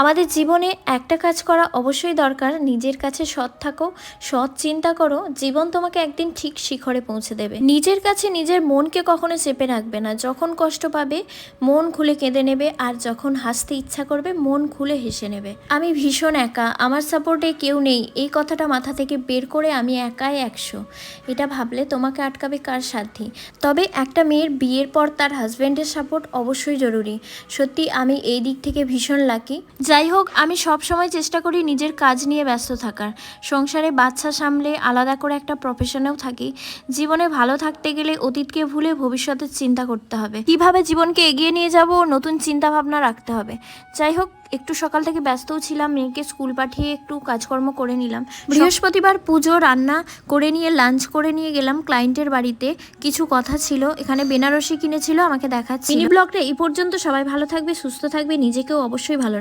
আমাদের জীবনে একটা কাজ করা অবশ্যই দরকার, নিজের কাছে সৎ থাকো, সৎ চিন্তা করো, জীবন তোমাকে একদিন ঠিক শিখরে পৌঁছে দেবে। নিজের কাছে নিজের মনকে কখনো চেপে রাখবে না, যখন কষ্ট পাবে মন খুলে কেঁদে নেবে, আর যখন হাসতে ইচ্ছা করবে মন খুলে হেসে নেবে। আমি ভীষণ একা, আমার সাপোর্টে কেউ নেই, এই কথাটা মাথা থেকে বের করে আমি একাই 100, এটা ভাবলে তোমাকে আটকাবে কার সাধ্যি। তবে একটা মেয়ের বিয়ের পর তার হাজব্যান্ডের সাপোর্ট অবশ্যই জরুরি। সত্যি আমি এই দিক থেকে ভীষণ লাকি। যাই হোক, আমি সব সময় চেষ্টা করি নিজের কাজ নিয়ে ব্যস্ত থাকার, সংসারে বাচ্চা সামলে আলাদা করে একটা প্রফেশনেও থাকি। জীবনে ভালো থাকতে গেলে অতীতকে ভুলে ভবিষ্যতের চিন্তা করতে হবে, কিভাবে জীবনকে এগিয়ে নিয়ে যাব নতুন চিন্তা ভাবনা রাখতে হবে। যাই হোক, একটু সকাল থেকে ব্যস্তও ছিলাম, মেয়েকে স্কুল পাঠিয়ে একটু কাজকর্ম করে নিলাম। বৃহস্পতিবার পুজো, রান্না করে নিয়ে লাঞ্চ করে নিয়ে গেলাম ক্লায়েন্টের বাড়িতে। কিছু কথা ছিল, এখানে বেনারসি কিনেছিল, আমাকে দেখাচ্ছি। মিনি ব্লগটা এই পর্যন্ত। সবাই ভালো থাকবে, সুস্থ থাকবে, নিজেকেও অবশ্যই ভালো